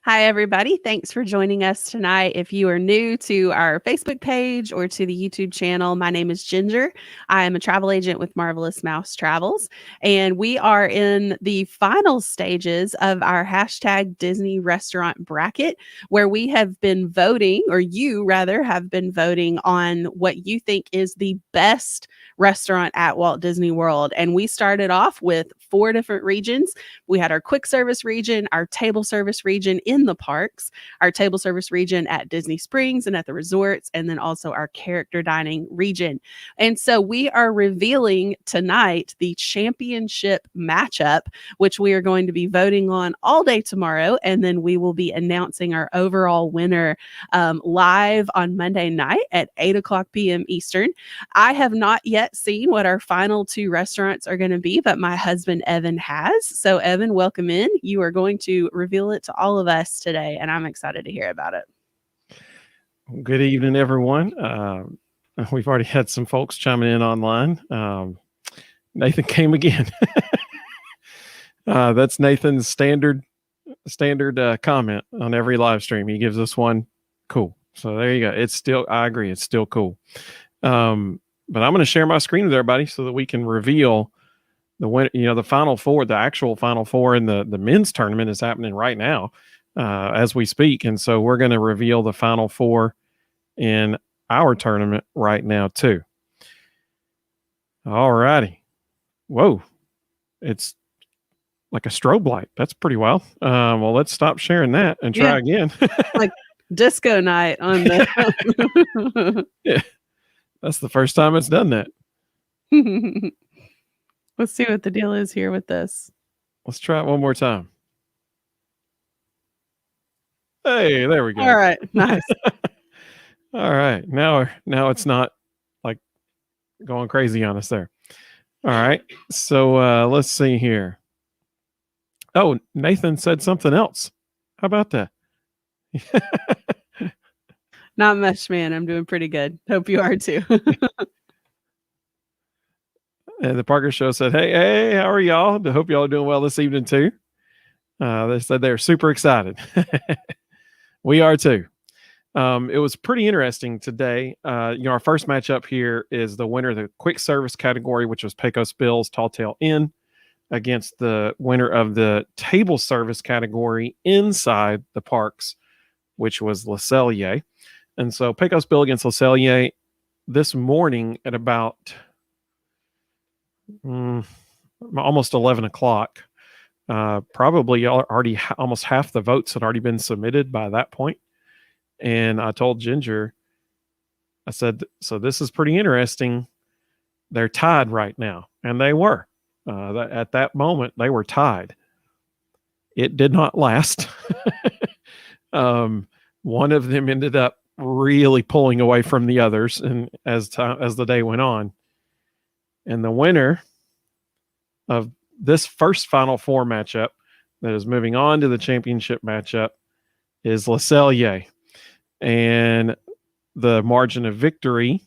Hi, everybody. Thanks for joining us tonight. If you are new to our Facebook page or to the YouTube channel, my name is Ginger. I am a travel agent with Marvelous Mouse Travels, and we are in the final stages of our hashtag Disney restaurant bracket, where we have been voting, or you rather have been voting on what you think is the best restaurant at Walt Disney World. And we started off with 4 different regions. We had our quick service region, our table service region in the parks, our table service region at Disney Springs and at the resorts, and then also our character dining region. And so we are revealing tonight the championship matchup, which we are going to be voting on all day tomorrow. And then we will be announcing our overall winner live on Monday night at 8:00 p.m. Eastern. I have not yet seen what our final 2 restaurants are going to be, but my husband Evan has. So Evan, welcome in. You are going to reveal it to all of us today, and I'm excited to hear about it. Good evening, everyone. We've already had some folks chiming in online. Nathan came again. That's Nathan's standard comment on every live stream. He gives us one. Cool. So there you go. I agree. It's still cool. But I'm going to share my screen with everybody so that we can reveal the win. The final 4, the actual final 4 in the men's tournament is happening right now as we speak. And so we're going to reveal the final 4 in our tournament right now too. All righty. Whoa. It's like a strobe light. That's pretty wild. Well, let's stop sharing that and try again. Like disco night on the Yeah. That's the first time it's done that. Let's see what the deal is here with this. Let's try it one more time. Hey, there we go. All right. Nice. All right. Now it's not like going crazy on us there. All right. So let's see here. Oh, Nathan said something else. How about that? Not much, man. I'm doing pretty good. Hope you are too. And the Parker Show said, hey, how are y'all? I hope y'all are doing well this evening too. They said they're super excited. We are too. It was pretty interesting today. Our first matchup here is the winner of the quick service category, which was Pecos Bill's Tall Tale Inn, against the winner of the table service category inside the parks, which was Le Cellier. And so Pecos Bill against Le Cellier this morning at about almost 11 o'clock. Probably already almost half the votes had already been submitted by that point. And I told Ginger, I said, so this is pretty interesting. They're tied right now. And they were. At that moment, they were tied. It did not last. One of them ended up really pulling away from the others, and as the day went on. And the winner of this first Final 4 matchup that is moving on to the championship matchup is Le Cellier. And the margin of victory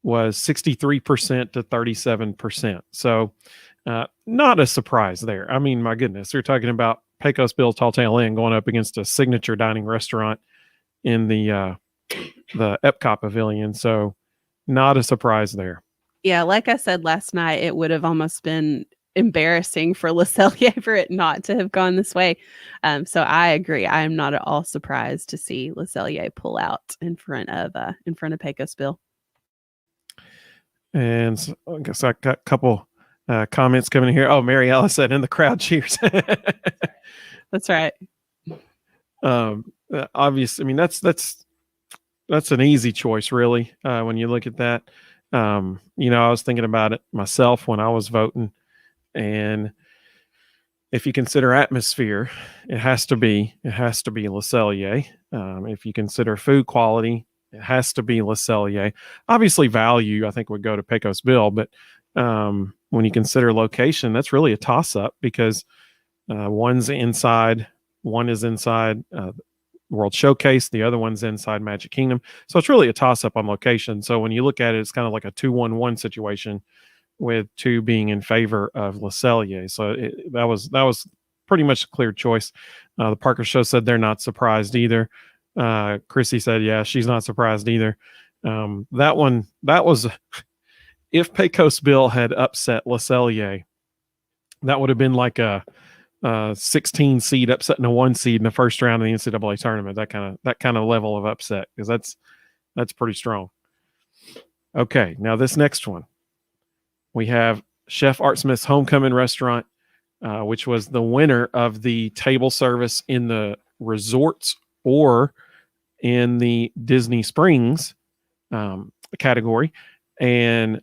was 63% to 37%. So not a surprise there. I mean, my goodness, you're talking about Pecos Bill Tall Tale Inn going up against a signature dining restaurant in the Epcot Pavilion. So not a surprise there. Yeah, like I said last night, it would have almost been embarrassing for Le Cellier for it not to have gone this way. So I agree. I am not at all surprised to see Le Cellier pull out in front of Pecos Bill. And so I guess I got a couple comments coming in here. Oh, Mary Alice said, "And the crowd cheers." That's right. Obviously, I mean that's an easy choice, really. When you look at that, I was thinking about it myself when I was voting, and if you consider atmosphere, it has to be Le Cellier. If you consider food quality, it has to be Le Cellier. Obviously, value, I think, would go to Pecos Bill, but when you consider location, that's really a toss-up because one's inside, one is inside World Showcase, the other one's inside Magic Kingdom. So it's really a toss-up on location. So when you look at it, it's kind of like a 2-1-1 situation with 2 being in favor of Le Cellier. So that was pretty much a clear choice. The Parker Show said they're not surprised either. Chrissy said, yeah, she's not surprised either. That was, if Pecos Bill had upset Le Cellier, that would have been like a 16 seed upsetting a 1 seed in the first round of the NCAA tournament. That kind of level of upset, because that's pretty strong. Okay, now this next one, we have Chef Art Smith's Homecoming Restaurant, which was the winner of the table service in the resorts or in the Disney Springs category. And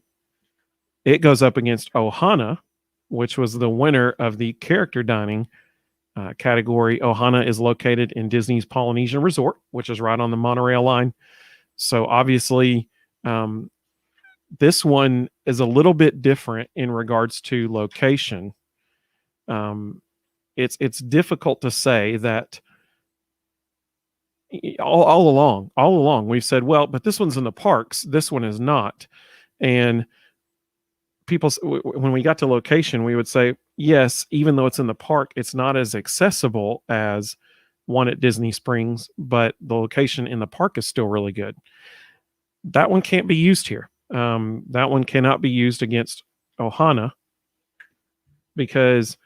it goes up against Ohana, which was the winner of the character dining category. Ohana is located in Disney's Polynesian Resort, which is right on the monorail line. So obviously, this one is a little bit different in regards to location. It's difficult to say that all along we've said, well, but this one's in the parks, this one is not. And people, when we got to location, we would say, yes, even though it's in the park, it's not as accessible as one at Disney Springs, but the location in the park is still really good. That one can't be used here. That one cannot be used against Ohana because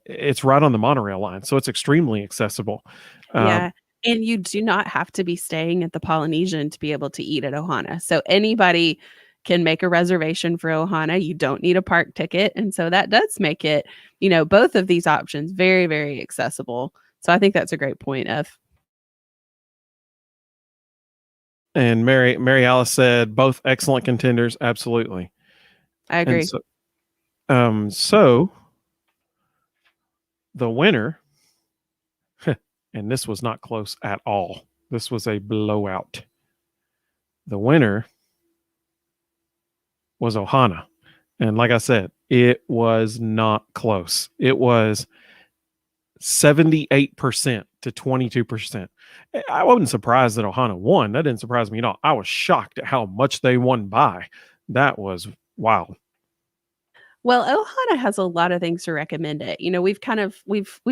it's right on the monorail line, so it's extremely accessible. Yeah. And you do not have to be staying at the Polynesian to be able to eat at Ohana. So anybody can make a reservation for Ohana. You don't need a park ticket. And so that does make it, both of these options very, very accessible. So I think that's a great point, Ev. And Mary Alice said both excellent contenders. Absolutely. I agree. So the winner, and this was not close at all. This was a blowout. The winner was Ohana. And like I said, it was not close. It was 78% to 22%. I wasn't surprised that Ohana won. That didn't surprise me at all. I was shocked at how much they won by. That was wow. Well, Ohana has a lot of things to recommend it. We've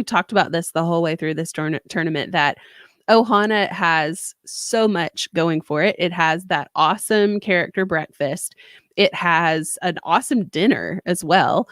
talked about this the whole way through this tournament, that Ohana has so much going for it. It has that awesome character breakfast. It has an awesome dinner as well.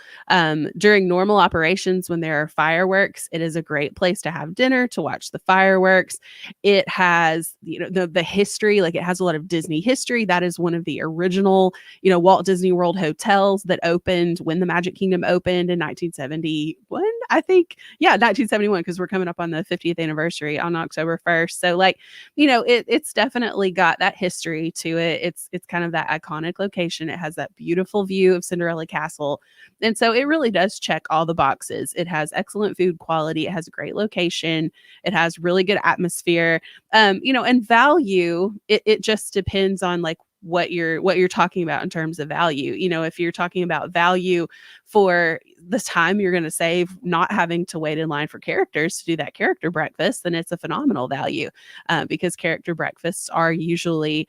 During normal operations, when there are fireworks, it is a great place to have dinner, to watch the fireworks. It has, the history, like it has a lot of Disney history. That is one of the original, Walt Disney World hotels that opened when the Magic Kingdom opened in 1971, I think. Yeah, 1971, because we're coming up on the 50th anniversary on October 1st. So it's definitely got that history to it. It's kind of that iconic location. It has that beautiful view of Cinderella Castle. And so it really does check all the boxes. It has excellent food quality. It has a great location. It has really good atmosphere. And value, it just depends on what you're talking about in terms of value. If you're talking about value for the time you're going to save not having to wait in line for characters to do that character breakfast, then it's a phenomenal value, because character breakfasts are usually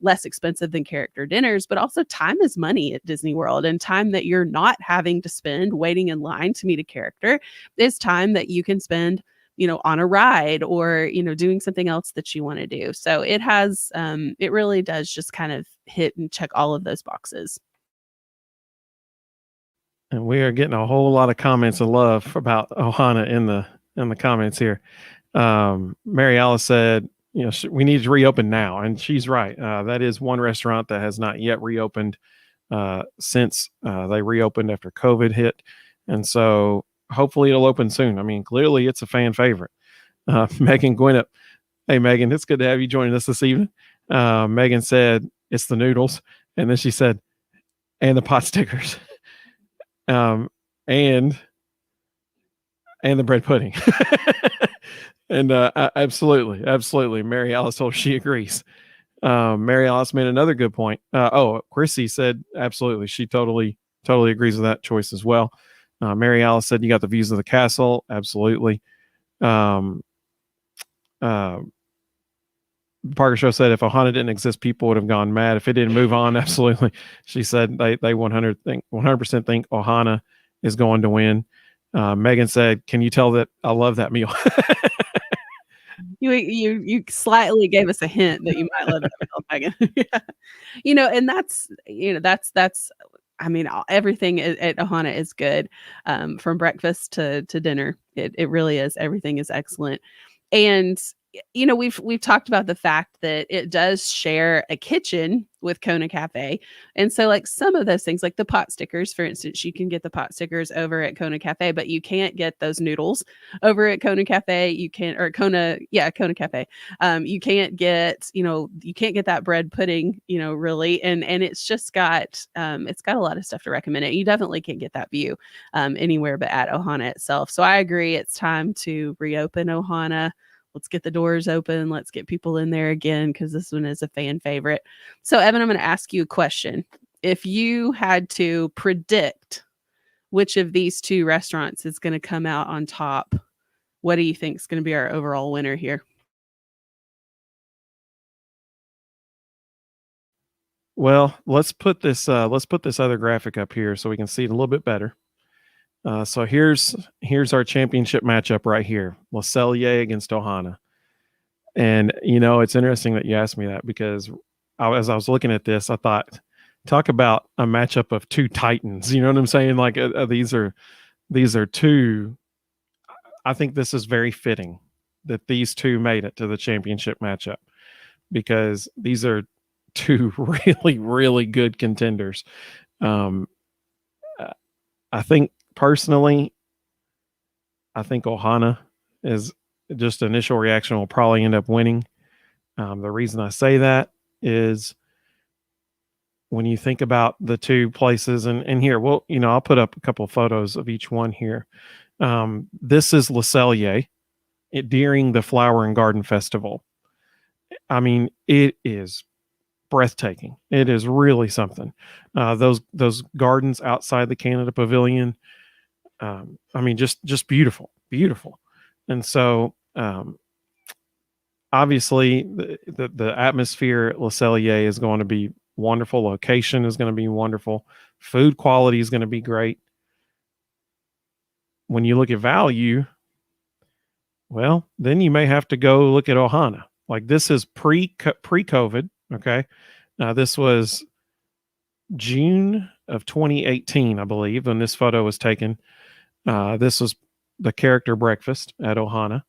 less expensive than character dinners, but also time is money at Disney World, and time that you're not having to spend waiting in line to meet a character is time that you can spend on a ride or, doing something else that you want to do. So it has, it really does just kind of hit and check all of those boxes. And we are getting a whole lot of comments of love about Ohana in the comments here. Mary Alice said, we need to reopen now. And she's right. That is one restaurant that has not yet reopened since they reopened after COVID hit. And so hopefully it'll open soon. I mean, clearly it's a fan favorite. Megan Gwinnett. Hey, Megan, it's good to have you joining us this evening. Megan said, it's the noodles. And then she said, and the pot stickers. And the bread pudding. And absolutely. Mary Alice told she agrees. Mary Alice made another good point. Chrissy said, absolutely. She totally agrees with that choice as well. Mary Alice said, you got the views of the castle. Absolutely. Parker Show said, if Ohana didn't exist, people would have gone mad. If it didn't move on, absolutely. She said they 100% think Ohana is going to win. Megan said, "Can you tell that I love that meal?" You slightly gave us a hint that you might love that meal, Megan. Yeah. And that's I mean, everything at Ohana is good, from breakfast to dinner. It really is. Everything is excellent. And we've talked about the fact that it does share a kitchen with Kona Cafe. And so like some of those things, like the pot stickers, for instance, you can get the pot stickers over at Kona Cafe, but you can't get those noodles over at Kona Cafe. You can't, or Kona Cafe. You can't get that bread pudding, really. And it's got a lot of stuff to recommend it. You definitely can't get that view anywhere but at Ohana itself. So I agree. It's time to reopen Ohana. Let's get the doors open. Let's get people in there again, because this one is a fan favorite. So, Evan, I'm going to ask you a question. If you had to predict which of these two restaurants is going to come out on top, what do you think is going to be our overall winner here? Well, let's put this other graphic up here so we can see it a little bit better. So here's our championship matchup right here: Le Cellier against Ohana. And it's interesting that you asked me that, because as I was looking at this, I thought, talk about a matchup of two titans. You know what I'm saying? Like these are two. I think this is very fitting that these two made it to the championship matchup, because these are two really, really good contenders. I think personally, I think Ohana is just initial reaction will probably end up winning. The reason I say that is when you think about the two places, and here, well, I'll put up a couple of photos of each one here. This is Le Cellier during the Flower and Garden Festival. I mean, it is breathtaking. It is really something. Those gardens outside the Canada Pavilion. I mean, just beautiful, beautiful. And so, obviously, the atmosphere at Le Cellier is going to be wonderful. Location is going to be wonderful. Food quality is going to be great. When you look at value, well, then you may have to go look at Ohana. Like, this is pre-COVID. Okay, this was June of 2018, I believe, when this photo was taken. This was the character breakfast at Ohana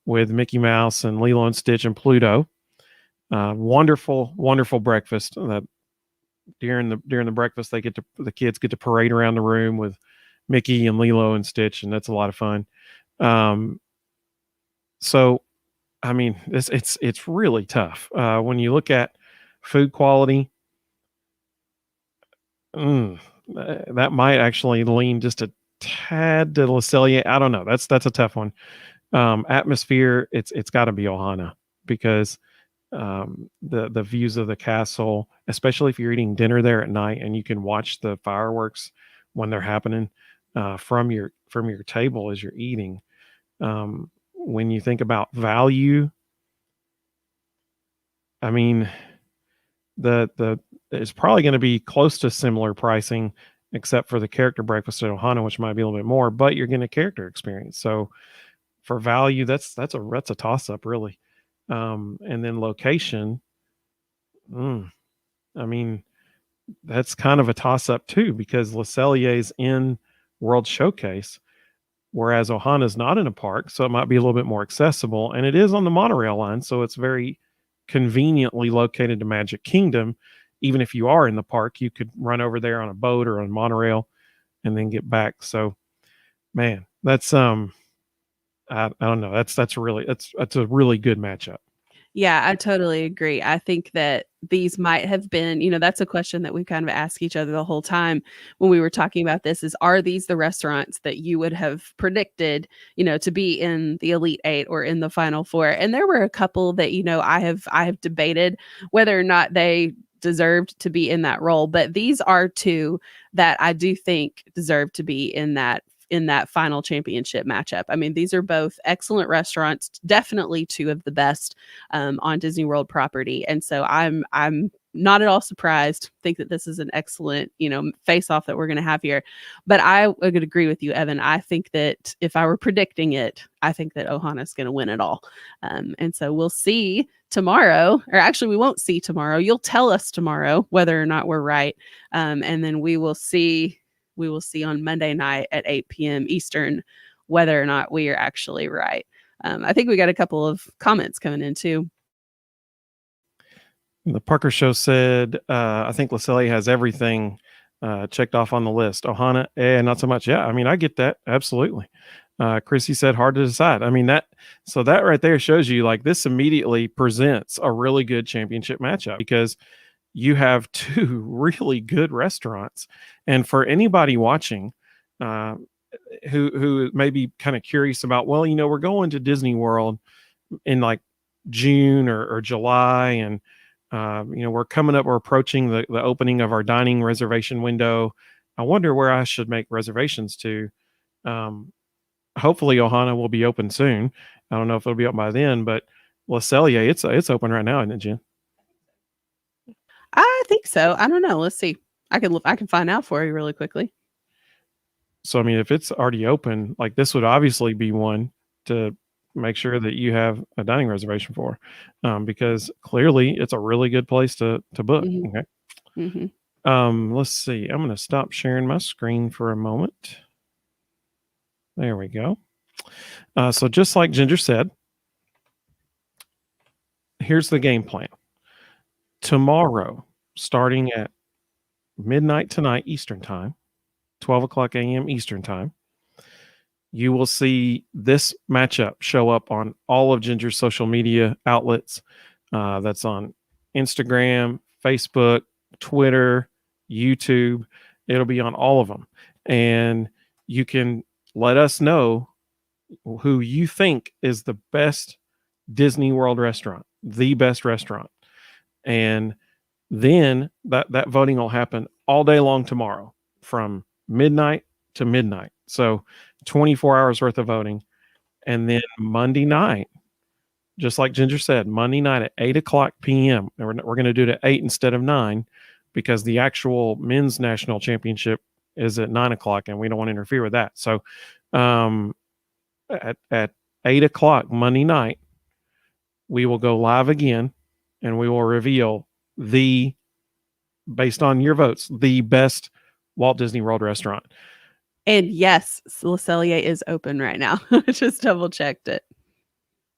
with Mickey Mouse and Lilo and Stitch and Pluto. Wonderful, wonderful breakfast. During the breakfast, the kids get to parade around the room with Mickey and Lilo and Stitch, and that's a lot of fun. So, I mean, it's really tough when you look at food quality. That might actually lean just a tad to Le Cellier. I don't know. That's a tough one. Atmosphere, it's got to be Ohana, because the views of the castle, especially if you're eating dinner there at night and you can watch the fireworks when they're happening from your table as you're eating. When you think about value, I mean, it's probably going to be close to similar pricing, except for the character breakfast at Ohana, which might be a little bit more, but you're getting a character experience. So for value, that's a toss up, really. And then location, I mean, that's kind of a toss up too, because Le Cellier's in World Showcase, whereas Ohana's not in a park, so it might be a little bit more accessible, and it is on the monorail line, so it's very conveniently located to Magic Kingdom. Even if you are in the park, you could run over there on a boat or on monorail and then get back. So, man, that's I don't know. That's a really good matchup. Yeah, I totally agree. I think that these might have been, that's a question that we kind of asked each other the whole time when we were talking about this, is, are these the restaurants that you would have predicted, to be in the Elite Eight or in the Final Four? And there were a couple that, I have debated whether or not they deserved to be in that role, but these are two that I do think deserve to be in that final championship matchup. I mean, these are both excellent restaurants, definitely two of the best on Disney World property. And so I'm not at all surprised. Think that this is an excellent, face off that we're going to have here. But I would agree with you, Evan. I think that if I were predicting it, I think that Ohana's going to win it all. And so we'll see tomorrow, or actually we won't see tomorrow. You'll tell us tomorrow whether or not we're right. And then we will see on Monday night at 8 p.m. Eastern whether or not we are actually right. I think we got a couple of comments coming in too. The Parker Show said, I think LeCellier has everything checked off on the list. Ohana, not so much. Yeah, I mean, I get that. Absolutely. Chrissy said, hard to decide. I mean, that right there shows you like this immediately presents a really good championship matchup because you have two really good restaurants. And for anybody watching who may be kind of curious about, well, we're going to Disney World in like June or July, and we're approaching the opening of our dining reservation window. I wonder where I should make reservations to. Hopefully Ohana will be open soon. I don't know if it'll be up by then, but LeCellier, it's open right now, isn't it, Jen? I think so. I don't know. Let's see. I can find out for you really quickly. So, I mean, if it's already open, like this would obviously be one to make sure that you have a dining reservation for, because clearly it's a really good place to book. Mhm. Okay. Mm-hmm. Let's see. I'm going to stop sharing my screen for a moment. There we go. So just like Ginger said, here's the game plan. Tomorrow, starting at midnight tonight Eastern time, 12 o'clock a.m. Eastern time, you will see this matchup show up on all of Ginger's social media outlets. That's on Instagram, Facebook, Twitter, YouTube. It'll be on all of them. And you can let us know who you think is the best Disney World restaurant, the best restaurant. And then that voting will happen all day long tomorrow from midnight to midnight. So 24 hours worth of voting. And then Monday night, just like Ginger said, Monday night at 8 o'clock p.m. We're going to do it at 8 instead of 9 because the actual men's national championship is at 9 o'clock and we don't want to interfere with that. So at 8 o'clock Monday night, we will go live again and we will reveal based on your votes, the best Walt Disney World restaurant. And yes, LeCellier is open right now. Just double checked it.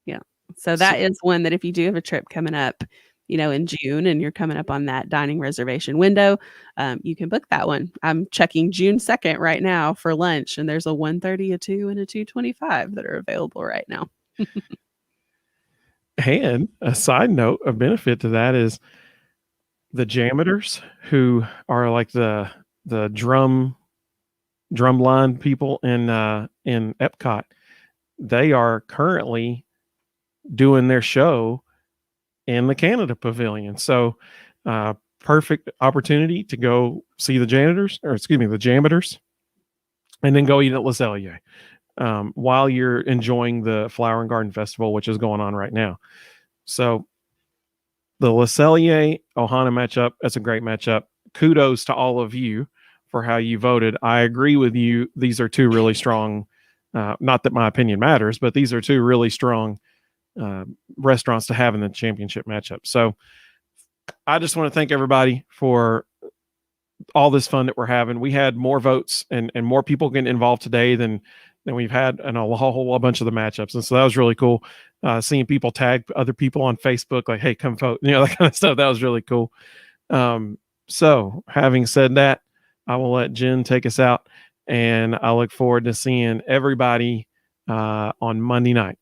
Yeah. So that is one that if you do have a trip coming up, in June and you're coming up on that dining reservation window, you can book that one. I'm checking June 2nd right now for lunch, and there's a 1:30, a 2, and a 2:25 that are available right now. And a side note, a benefit to that is the JAMMitors, who are like the drum line people in Epcot. They are currently doing their show in the Canada Pavilion. So perfect opportunity to go see the JAMMitors, and then go eat at LeCellier while you're enjoying the Flower and Garden Festival, which is going on right now. So the LeCellier Ohana matchup, that's a great matchup. Kudos to all of you for how you voted. I agree with you. These are two really strong, not that my opinion matters, but these are two really strong restaurants to have in the championship matchup. So I just want to thank everybody for all this fun that we're having. We had more votes and more people getting involved today than we've had in a whole bunch of the matchups. And so that was really cool. Seeing people tag other people on Facebook, like, hey, come vote, that kind of stuff. That was really cool. So having said that, I will let Jen take us out, and I look forward to seeing everybody on Monday night.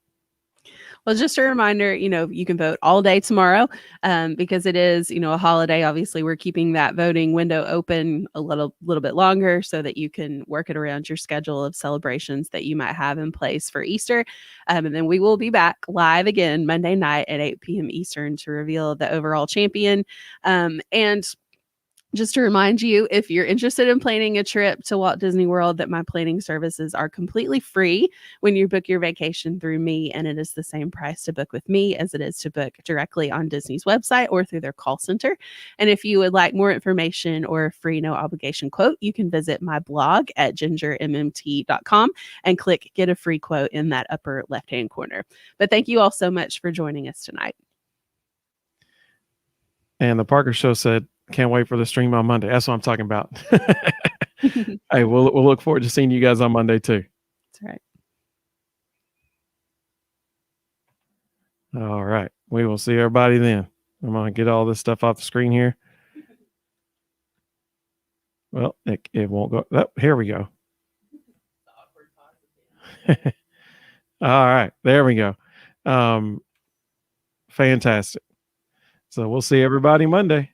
Well, just a reminder, you can vote all day tomorrow because it is, a holiday. Obviously, we're keeping that voting window open a little bit longer so that you can work it around your schedule of celebrations that you might have in place for Easter. And then we will be back live again Monday night at 8 p.m. Eastern to reveal the overall champion. And Just to remind you, if you're interested in planning a trip to Walt Disney World, that my planning services are completely free when you book your vacation through me, and it is the same price to book with me as it is to book directly on Disney's website or through their call center. And if you would like more information or a free no obligation quote, you can visit my blog at gingermmt.com and click get a free quote in that upper left-hand corner. But thank you all so much for joining us tonight. And the Parker Show said, can't wait for the stream on Monday. That's what I'm talking about. Hey, we'll look forward to seeing you guys on Monday too. That's right. All right. We will see everybody then. I'm going to get all this stuff off the screen here. Well, it won't go. Oh, here we go. All right. There we go. Fantastic. So we'll see everybody Monday.